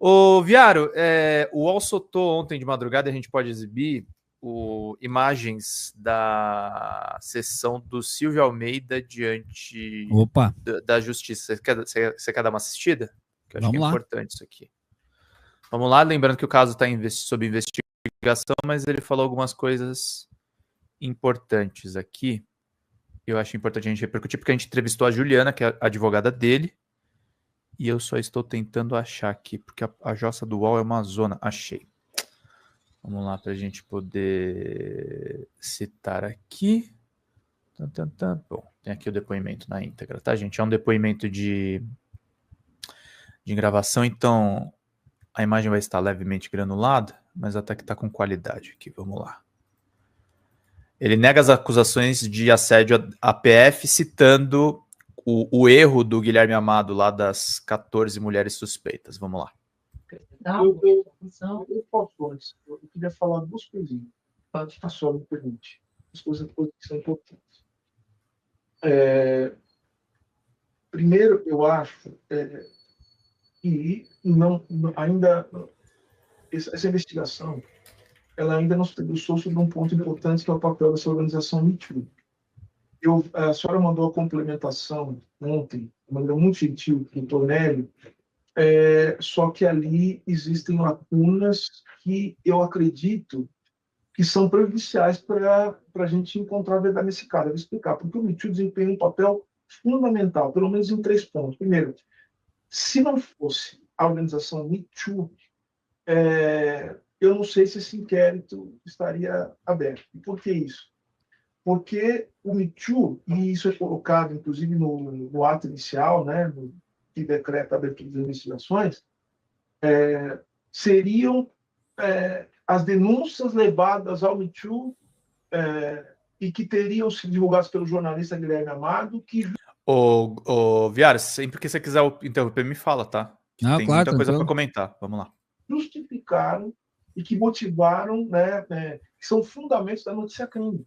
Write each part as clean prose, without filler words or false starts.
Ô, Viaro, o UOL soltou ontem de madrugada, a gente pode exibir imagens da sessão do Silvio Almeida diante da Justiça. Você quer dar uma assistida? Que eu acho que é importante isso aqui. Vamos lá, lembrando que o caso está sob investigação, mas ele falou algumas coisas importantes aqui. Eu acho importante a gente repercutir, porque a gente entrevistou a Juliana, que é a advogada dele, e eu só estou tentando achar aqui, porque a jossa do UOL é uma zona. Achei. Vamos lá para a gente poder citar aqui. Bom, tem aqui o depoimento na íntegra, tá, gente? É um depoimento de gravação, então a imagem vai estar levemente granulada, mas até que está com qualidade aqui. Vamos lá. Ele nega as acusações de assédio à PF, citando o erro do Guilherme Amado lá das 14 mulheres suspeitas. Vamos lá. Eu queria falar duas coisinhas. Pode ficar só, me permite. As coisas que são importantes. Primeiro, eu acho que essa investigação ela ainda não se debruçou sobre um ponto importante, que é o papel dessa organização Me Too. A senhora mandou a complementação ontem, de maneira muito gentil, do doutor Nélio, só que ali existem lacunas que eu acredito que são prejudiciais para a gente encontrar a verdade nesse caso. Eu vou explicar, porque o Me Too desempenha um papel fundamental, pelo menos em 3 pontos. Primeiro, se não fosse a organização Me Too, eu não sei se esse inquérito estaria aberto. E por que isso? Porque o Me Too, e isso é colocado, inclusive, no ato inicial, né, que decreta a abertura das investigações, seriam as denúncias levadas ao Me Too e que teriam sido divulgadas pelo jornalista Guilherme Amado, que... Viara, sempre que você quiser interromper, me fala, tá? Tem claro, muita coisa para comentar. Vamos lá. Justificaram e que motivaram, que são fundamentos da notícia crime.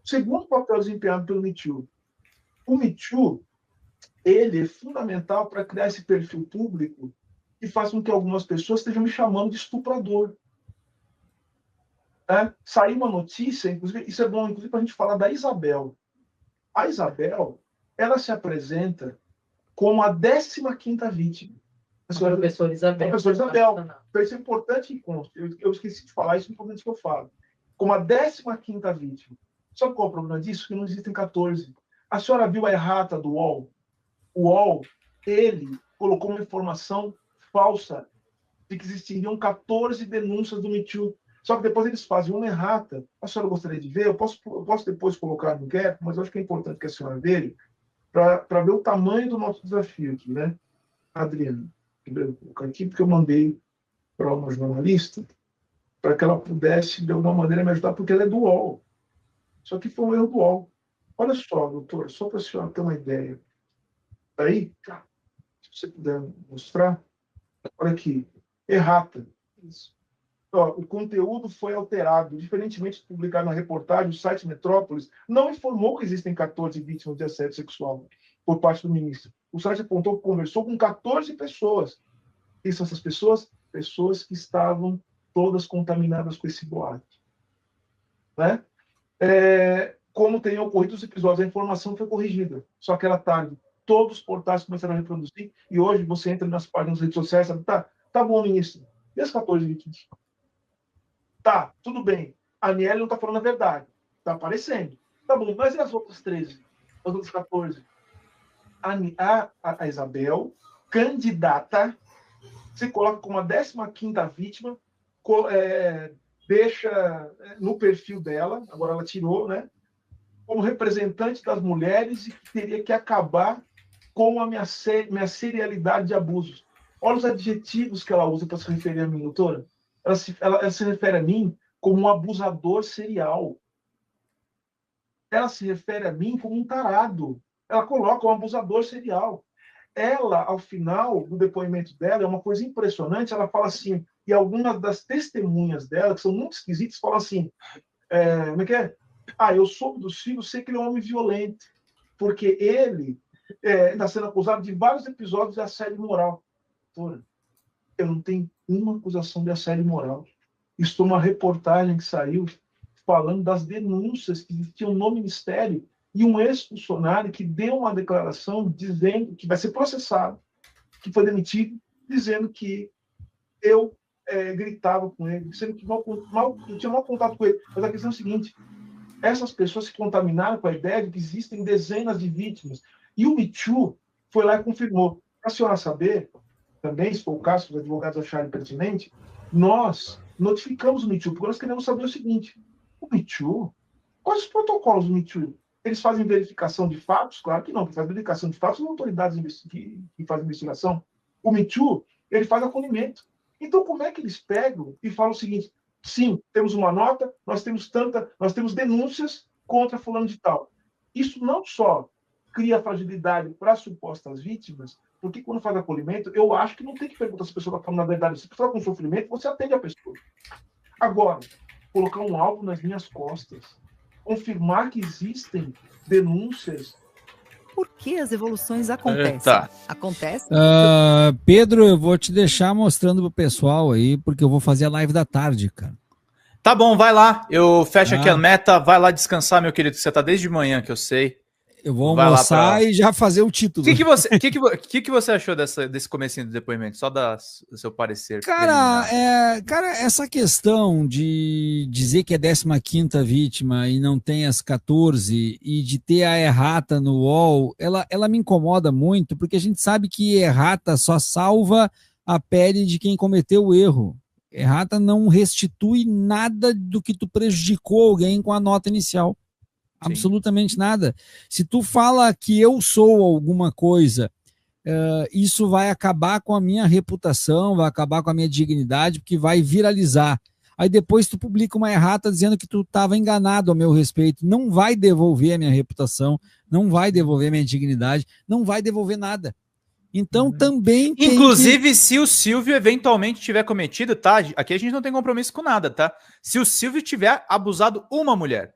Segundo papel desempenhado pelo Me Too, o Me Too, ele é fundamental para criar esse perfil público que faz com que algumas pessoas estejam me chamando de estuprador. Saiu uma notícia, inclusive, isso é bom, inclusive, para a gente falar da Isabel. A Isabel, ela se apresenta como a 15ª vítima. A professora Isabel. A professora Isabel. Então, isso é importante que conste. Eu esqueci de falar, isso é importante que eu falo. Como a 15ª vítima. Só qual é o problema disso? Que não existem 14. A senhora viu a errata do UOL? O UOL, ele colocou uma informação falsa de que existiriam 14 denúncias do Me Too. Só que depois eles fazem uma errata. A senhora gostaria de ver? Eu posso depois colocar no inquérito, mas eu acho que é importante que a senhora veja para ver o tamanho do nosso desafio aqui, né? Adriana, eu vou colocar aqui porque eu mandei para uma jornalista para que ela pudesse, de alguma maneira, me ajudar, porque ela é do UOL. Só que foi um erro do UOL. Olha só, doutor, só para a senhora ter uma ideia. Aí, se você puder mostrar, olha aqui, errata. Isso. O conteúdo foi alterado. Diferentemente de publicar na reportagem, o site Metrópolis não informou que existem 14 vítimas de assédio sexual por parte do ministro. O site apontou que conversou com 14 pessoas. Quem são essas pessoas? Pessoas que estavam todas contaminadas com esse boato. Né? Como tem ocorrido os episódios, a informação foi corrigida. Só que era tarde. Todos os portais começaram a reproduzir e hoje você entra nas páginas das redes sociais e sabe, tá bom, ministro. E as 14 vítimas? Tá, tudo bem. A Aniele não está falando a verdade. Está aparecendo. Tá bom, mas e as outras 13? As outras 14? A Isabel, candidata, se coloca como a 15ª vítima, deixa no perfil dela, agora ela tirou, né? Como representante das mulheres e que teria que acabar com a minha serialidade de abusos. Olha os adjetivos que ela usa para se referir a mim, doutora. Ela se refere a mim como um abusador serial. Ela se refere a mim como um tarado. Ela coloca um abusador serial. Ela, ao final do depoimento dela, é uma coisa impressionante, ela fala assim, e algumas das testemunhas dela, que são muito esquisitas, falam assim, como é que é? Eu soube do Silvio, sei que ele é um homem violento, porque ele está sendo acusado de vários episódios de assédio moral. Doutora, eu não tenho uma acusação de assédio moral. Estou numa reportagem que saiu falando das denúncias que existiam no Ministério e um ex-funcionário que deu uma declaração dizendo que vai ser processado, que foi demitido, dizendo que eu gritava com ele, dizendo que eu tinha mau contato com ele. Mas a questão é a seguinte, essas pessoas se contaminaram com a ideia de que existem dezenas de vítimas. E o Me Too foi lá e confirmou. Para a senhora saber, também, se for o caso, se os advogados acharem pertinente, nós notificamos o Me Too, porque nós queremos saber o seguinte, o Me Too, quais os protocolos do Me Too? Eles fazem verificação de fatos? Claro que não, quem faz verificação de fatos são autoridades que fazem investigação. O Me Too, ele faz acolhimento. Então, como é que eles pegam e falam o seguinte, sim, temos uma nota, nós temos denúncias contra fulano de tal. Isso não só cria fragilidade para as supostas vítimas, porque quando faz acolhimento, eu acho que não tem que perguntar se a pessoa está falando na verdade. Se a pessoa está com sofrimento, você atende a pessoa. Agora, colocar um alvo nas minhas costas, confirmar que existem denúncias. Por que as evoluções acontecem? Tá. Acontece? Pedro, eu vou te deixar mostrando pro pessoal aí, porque eu vou fazer a live da tarde, cara. Tá bom, vai lá. Eu fecho aqui a meta. Vai lá descansar, meu querido. Você tá desde manhã, que eu sei. Eu vou almoçar e já fazer o título. O que você achou desse comecinho do depoimento? Só do seu parecer. Cara, essa questão de dizer que é 15ª vítima e não tem as 14 e de ter a errata no UOL, ela me incomoda muito, porque a gente sabe que errata só salva a pele de quem cometeu o erro. Errata não restitui nada do que tu prejudicou alguém com a nota inicial. Absolutamente nada. Se tu fala que eu sou alguma coisa, isso vai acabar com a minha reputação, vai acabar com a minha dignidade, porque vai viralizar. Aí depois tu publica uma errata dizendo que tu estava enganado ao meu respeito. Não vai devolver a minha reputação, não vai devolver a minha dignidade, não vai devolver nada. Então também tem Inclusive, se o Silvio eventualmente tiver cometido, tá? Aqui a gente não tem compromisso com nada, tá? Se o Silvio tiver abusado uma mulher,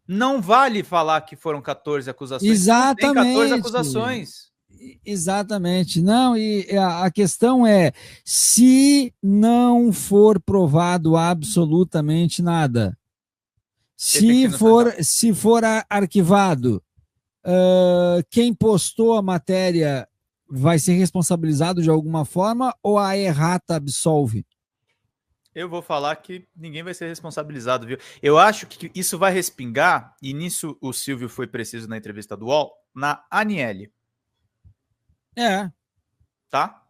não vale falar que foram 14 acusações. Exatamente. Tem 14 acusações. Exatamente. Não, e a questão é, se não for provado absolutamente nada, se for arquivado, quem postou a matéria vai ser responsabilizado de alguma forma ou a errata absolve? Eu vou falar que ninguém vai ser responsabilizado, viu? Eu acho que isso vai respingar, e nisso o Silvio foi preciso na entrevista do UOL, na Aniele. Tá?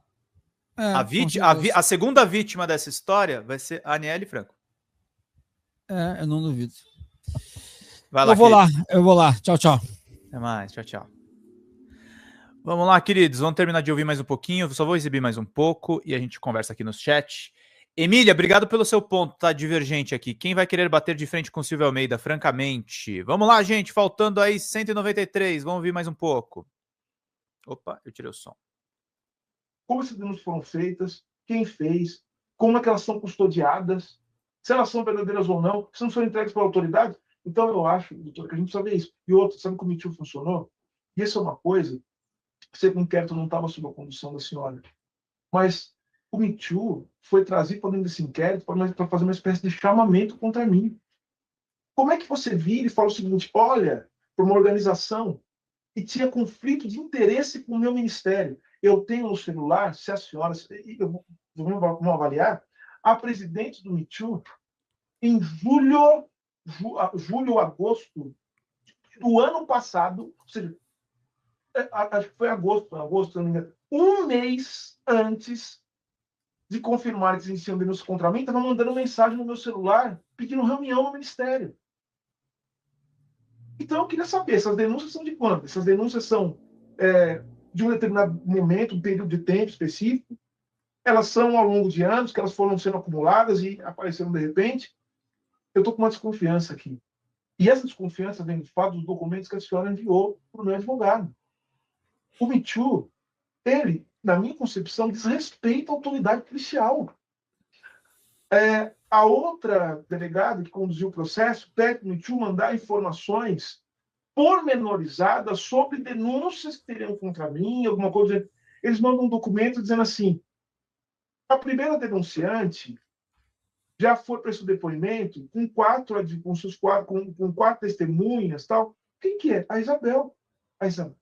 A segunda vítima dessa história vai ser a Aniele Franco. Eu não duvido. Vai lá, eu vou lá. Tchau, tchau. Até mais, tchau, tchau. Vamos lá, queridos, vamos terminar de ouvir mais um pouquinho, eu só vou exibir mais um pouco e a gente conversa aqui no chat. Emília, obrigado pelo seu ponto, tá divergente aqui. Quem vai querer bater de frente com o Silvio Almeida, francamente? Vamos lá, gente, faltando aí 193, vamos ouvir mais um pouco. Opa, eu tirei o som. Como essas denúncias foram feitas, quem fez, como é que elas são custodiadas, se elas são verdadeiras ou não, se não são entregues para a autoridade. Então eu acho, doutor, que a gente precisa ver isso. E outro, sabe como o Me Too funcionou? E isso é uma coisa, sei que o inquérito não estava sob a condução da senhora, mas o Me Too foi trazido para dentro desse inquérito para fazer uma espécie de chamamento contra mim. Como é que você vira e fala o seguinte, olha, para uma organização e tinha conflito de interesse com o meu ministério. Eu tenho no celular, se a senhora... Vamos avaliar, a presidente do Me Too, em julho ou agosto do ano passado, ou seja, acho que foi agosto, se não me engano, um mês antes de confirmar que existiam denúncias contra mim, estava mandando mensagem no meu celular pedindo reunião no ministério. Então, eu queria saber, essas denúncias são de quando? Essas denúncias são de um determinado momento, um período de tempo específico? Elas são ao longo de anos, que elas foram sendo acumuladas e apareceram de repente? Eu estou com uma desconfiança aqui. E essa desconfiança vem do fato dos documentos que a senhora enviou para o meu advogado. O Me Too, ele, na minha concepção, desrespeita a autoridade policial. A outra delegada que conduziu o processo pede para o Me Too mandar informações pormenorizada sobre denúncias que teriam contra mim, alguma coisa. Eles mandam um documento dizendo assim: a primeira denunciante já foi para esse depoimento com quatro testemunhas, tal. Quem que é? A Isabel. A Isabel.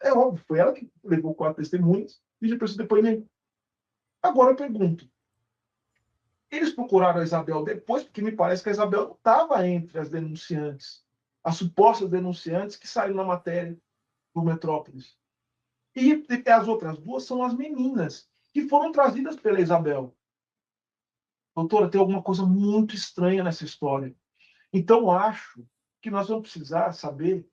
É óbvio, foi ela que levou 4 testemunhas e já para esse depoimento. Agora eu pergunto: eles procuraram a Isabel depois, porque me parece que a Isabel não estava entre as denunciantes, as supostas denunciantes que saíram na matéria do Metrópolis. E as outras duas são as meninas que foram trazidas pela Isabel. Doutora, tem alguma coisa muito estranha nessa história. Então, acho que nós vamos precisar saber,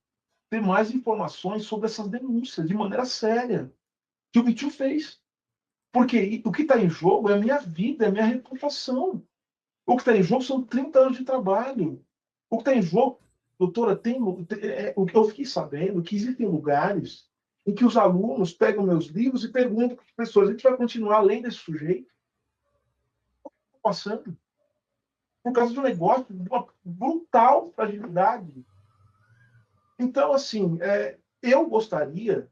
ter mais informações sobre essas denúncias, de maneira séria, que o Me Too fez. Porque o que está em jogo é a minha vida, é a minha reputação. O que está em jogo são 30 anos de trabalho. O que está em jogo, doutora, o que eu fiquei sabendo que existem lugares em que os alunos pegam meus livros e perguntam para as pessoas: a gente vai continuar além desse sujeito? O que está passando? Por causa de um negócio de uma brutal fragilidade. Então, assim, eu gostaria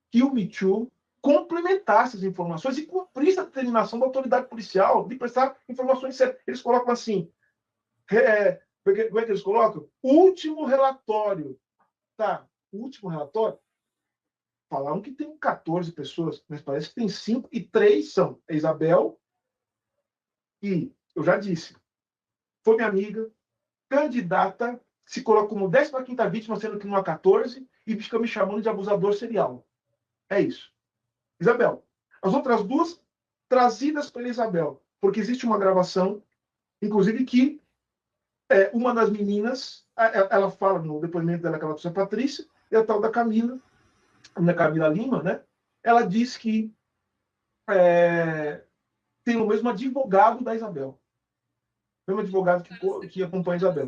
que o Me Too complementasse as informações e cumprisse a determinação da autoridade policial de prestar informações sérias. Eles colocam assim, como é que eles colocam? Último relatório. Tá, último relatório. Falaram que tem 14 pessoas, mas parece que tem 5 e 3 são a Isabel e, eu já disse, foi minha amiga, candidata, se coloca como 15ª vítima, sendo que não há 14, e fica me chamando de abusador serial. É isso. Isabel. As outras duas, trazidas pela Isabel, porque existe uma gravação, inclusive, que uma das meninas, ela fala no depoimento dela que ela é a Patrícia, e a tal da Camila, a Camila Lima, né? Ela diz que tem o mesmo advogado da Isabel. O mesmo advogado que acompanha a Isabel.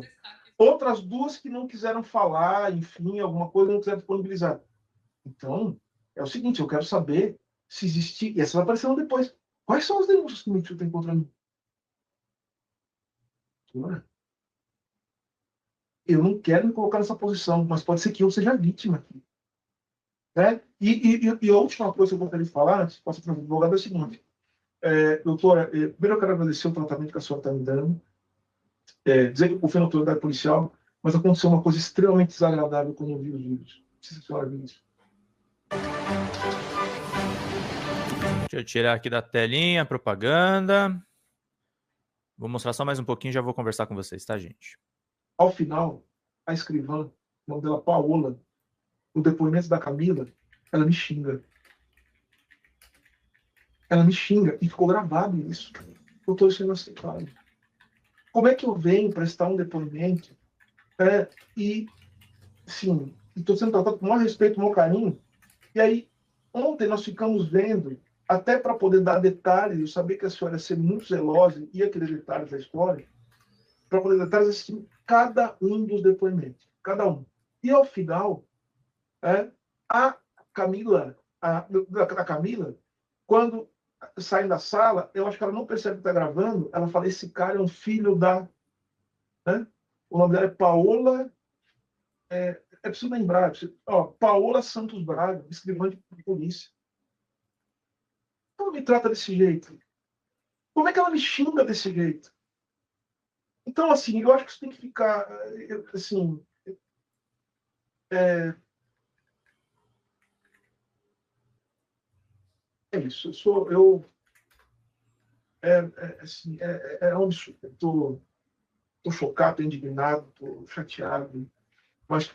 Outras duas que não quiseram falar, enfim, alguma coisa não quiseram disponibilizar. Então, é o seguinte, eu quero saber se existe... E essa vai aparecendo depois. Quais são as denúncias que o Me Too tem contra mim? Eu não quero me colocar nessa posição, mas pode ser que eu seja vítima aqui. Né? E a última coisa que eu gostaria de falar, antes de passar para o advogado, é o seguinte. Doutora, primeiro eu quero agradecer o tratamento que a senhora está me dando. Dizer que eu confio na autoridade policial, mas aconteceu uma coisa extremamente desagradável quando eu vi os vídeos. Não sei se a senhora viu isso. Deixa eu tirar aqui da telinha a propaganda. Vou mostrar só mais um pouquinho e já vou conversar com vocês, tá, gente? Ao final, a escrivã, o nome dela Paola, no depoimento da Camila, ela me xinga. Ela me xinga e ficou gravado isso. Doutor, isso é inaceitável. Como é que eu venho prestar um depoimento e, sim, estou sendo tratado com o maior respeito, com o maior carinho, e aí, ontem nós ficamos vendo, até para poder dar detalhes, eu sabia que a senhora ia ser muito zelosa e ia querer detalhes da história, para poder dar detalhes assim, cada um dos depoimentos, cada um. E ao final, a Camila, quando sai da sala, eu acho que ela não percebe que está gravando, ela fala: esse cara é um filho da... Né? O nome dela é Paola... É preciso lembrar, Paola Santos Braga, escrivã de polícia. Como me trata desse jeito? Como é que ela me xinga desse jeito? Então, assim, eu acho que isso tem que ficar, assim... É isso. Assim, um absurdo. Estou chocado, estou indignado, estou chateado, mas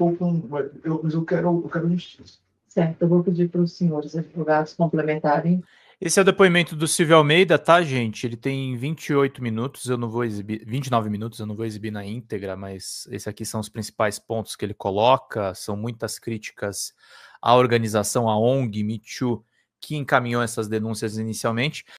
eu quero justiça. Certo, eu vou pedir para os senhores advogados complementarem. Esse é o depoimento do Silvio Almeida, tá, gente? Ele tem 28 minutos, eu não vou exibir... 29 minutos, eu não vou exibir na íntegra, mas esses aqui são os principais pontos que ele coloca. São muitas críticas à organização, à ONG Me Too, que encaminhou essas denúncias inicialmente.